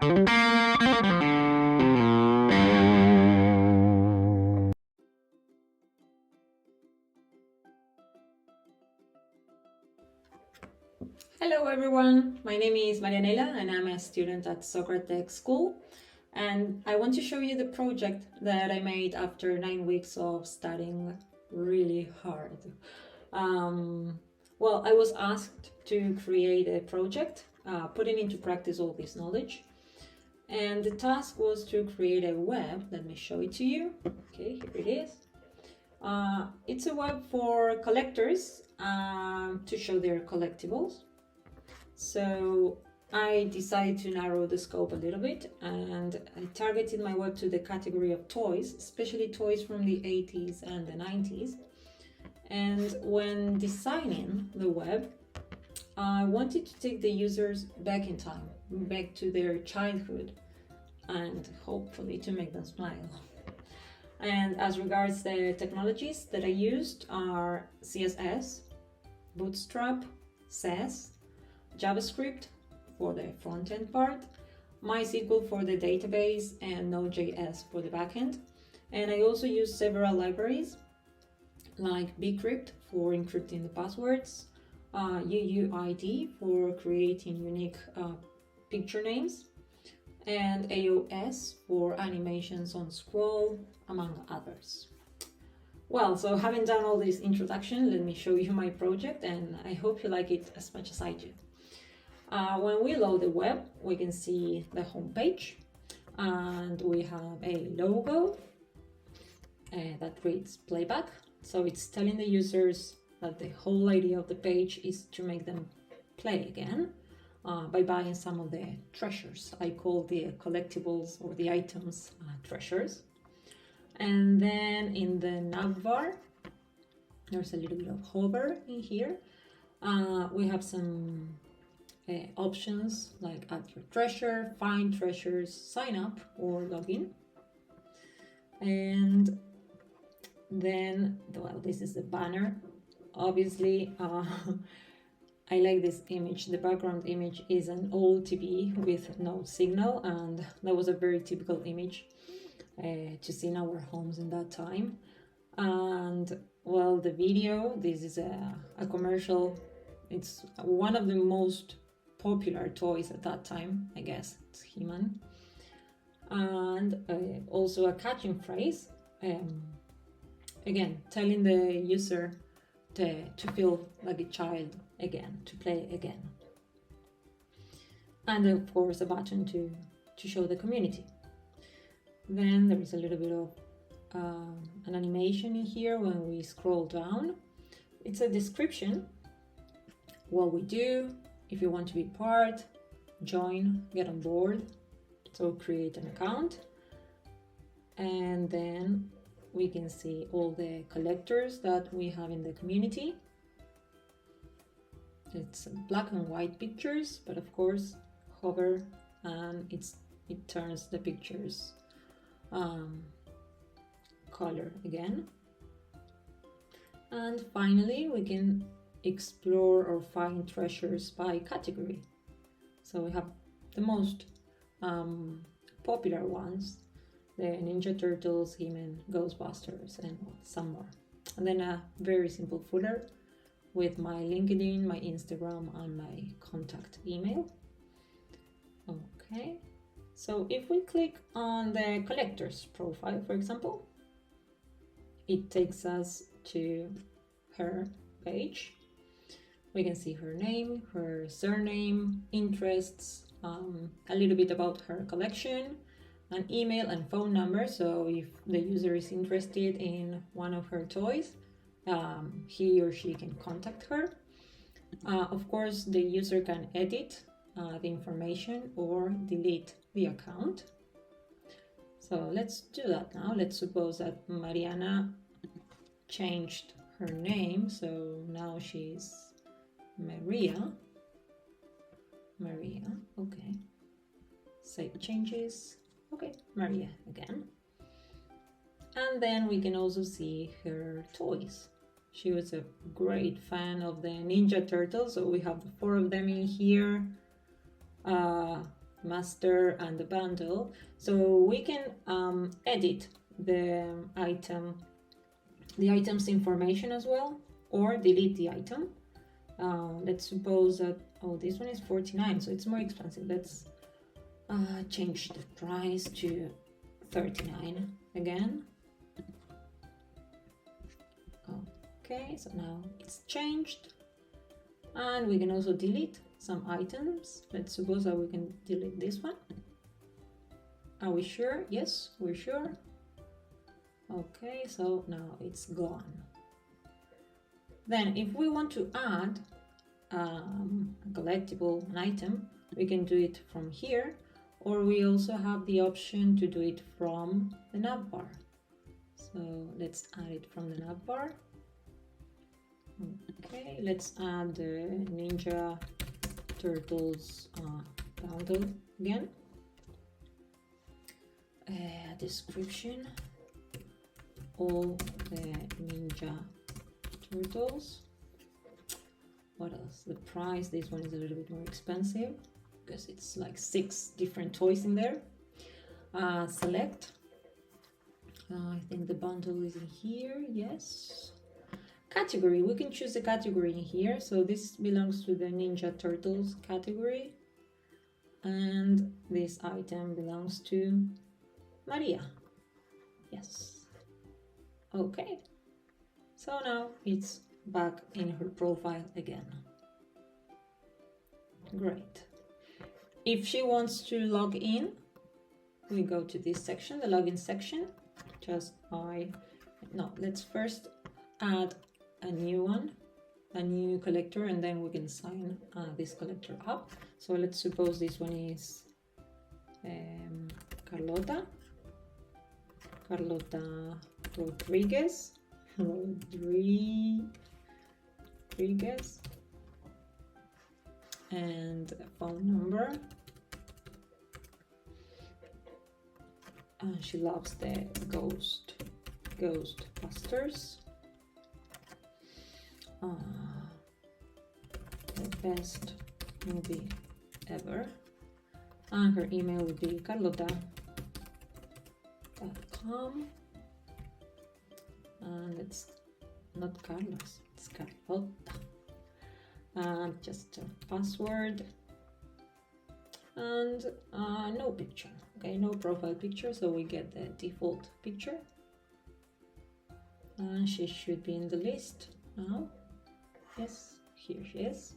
Hello everyone, my name is Marianela and I'm a student at SocraTech school, and I want to show you the project that I made after 9 weeks of studying really hard. Well, I was asked to create a project, putting into practice all this knowledge, and the task was to create a web. Let me show it to you. Okay, here it is. It's a web for collectors to show their collectibles. So I decided to narrow the scope a little bit, and I targeted my web to the category of toys, especially toys from the 80s and the 90s. And when designing the web, I wanted to take the users back in time, back to their childhood, and hopefully to make them smile. And as regards the technologies that I used are CSS, Bootstrap, SES, JavaScript for the front-end part, MySQL for the database, and Node.js for the backend. And I also use several libraries like bcrypt for encrypting the passwords, UUID for creating unique picture names, and AOS for animations on scroll, among others. Well, so having done all this introduction, let me show you my project, and I hope you like it as much as I do. When we load the web, we can see the home page, and we have a logo that reads playback. So it's telling the users that the whole idea of the page is to make them play again by buying some of the treasures. I call the collectibles or the items treasures. And then in the navbar, there's a little bit of hover in here. We have some options like add your treasure, find treasures, sign up or login. And then, well, this is the banner. Obviously, I like this image. The background image is an old TV with no signal, and that was a very typical image to see in our homes in that time. And well, the video, this is a commercial. It's one of the most popular toys at that time, I guess. It's He-Man. And also a catching phrase, again, telling the user to feel like a child again, to play again. And of course a button to show the community. Then there is a little bit of an animation in here when we scroll down. It's a description, what we do, if you want to be part, join, get on board. So create an account, and then we can see all the collectors that we have in the community. It's black and white pictures, but of course hover and it turns the pictures color again. And finally we can explore or find treasures by category. So we have the most popular ones, the Ninja Turtles, He-Man, Ghostbusters, and some more. And then a very simple footer with my LinkedIn, my Instagram, and my contact email. Okay, so if we click on the collector's profile, for example, it takes us to her page. We can see her name, her surname, interests, a little bit about her collection, an email and phone number. So if the user is interested in one of her toys, he or she can contact her. Of course, the user can edit the information or delete the account. So let's do that now. Let's suppose that Mariana changed her name. So now she's Maria, okay. Save changes, okay, Maria again. And then we can also see her toys. She was a great fan of the Ninja Turtles, so we have 4 of them in here. master and the bundle. So we can edit the item's information as well, or delete the item. Let's suppose that, oh, this one is 49, so it's more expensive. Let's change the price to 39 again. Okay, so now it's changed. And we can also delete some items. Let's suppose that we can delete this one. Are we sure? Yes, we're sure. Okay, so now it's gone. Then if we want to add a collectible, an item, we can do it from here, or we also have the option to do it from the navbar. So let's add it from the navbar. Okay, let's add the Ninja Turtles bundle again. Description, all the Ninja Turtles. What else? The price, this one is a little bit more expensive because it's like 6 different toys in there. Select. I think the bundle is in here, yes. Category, we can choose the category in here. So this belongs to the Ninja Turtles category. And this item belongs to Maria. Yes. Okay. So now it's back in her profile again. Great. If she wants to log in, we go to this section, the login section. Let's first add a new one, a new collector, and then we can sign this collector up. So let's suppose this one is Carlota Rodriguez, and a phone number. She loves the Ghostbusters. The best movie ever. And her email would be carlota.com. And it's not Carlos, it's Carlota. And just a password. And no picture. Okay, no profile picture, so we get the default picture. And she should be in the list now. Yes, here she is.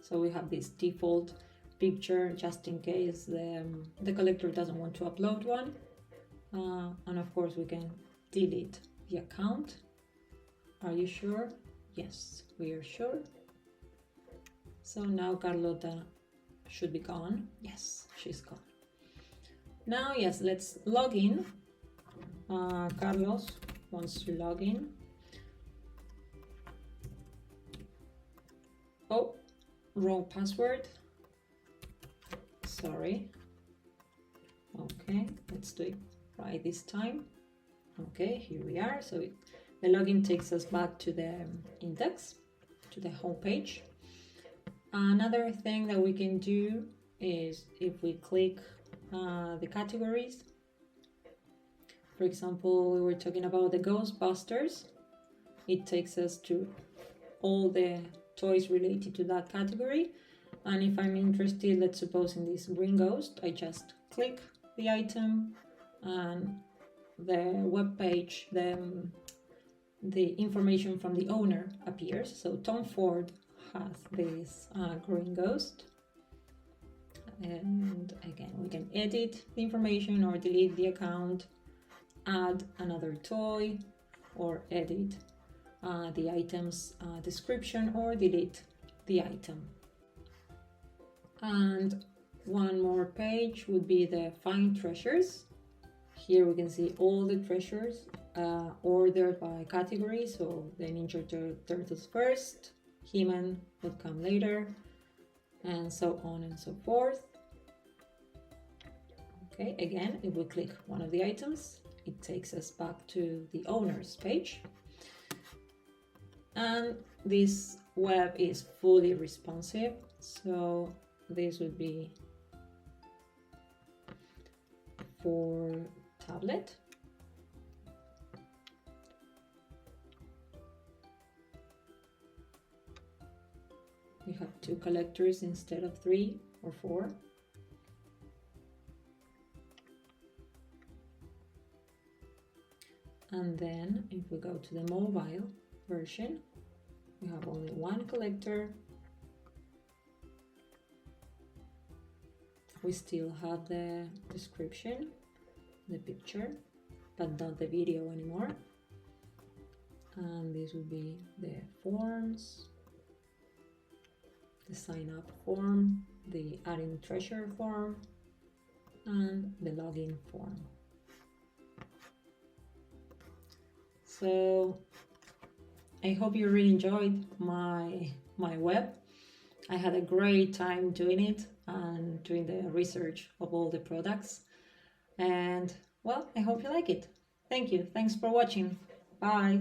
So we have this default picture just in case the collector doesn't want to upload one. And of course we can delete the account. Are you sure? Yes, we are sure. So now Carlota should be gone. Yes, she's gone. Now, yes, let's log in. Carlos wants to log in. Oh, wrong password. Sorry. Okay, let's do it right this time. Okay, here we are. So the login takes us back to the index, to the home page. Another thing that we can do is if we click the categories. For example, we were talking about the Ghostbusters. It takes us to all the toys related to that category. And if I'm interested, let's suppose in this green ghost, I just click the item and the web page, the information from the owner appears. So Tom Ford has this green ghost. And again, we can edit the information or delete the account, add another toy, or edit the item's description, or delete the item. And one more page would be the Find Treasures. Here we can see all the treasures ordered by category. So the Ninja Turtles first, He-Man would come later, and so on and so forth. Okay, again, if we click one of the items, it takes us back to the owner's page. And this web is fully responsive, so this would be for tablet. We have 2 collectors instead of 3 or 4. And then if we go to the mobile version, we have only 1 collector. We still have the description, the picture, but not the video anymore. And this will be the forms, the sign up form, the adding treasure form, and the login form. So I hope you really enjoyed my web. I had a great time doing it and doing the research of all the products. And well, I hope you like it. Thank you. Thanks for watching. Bye.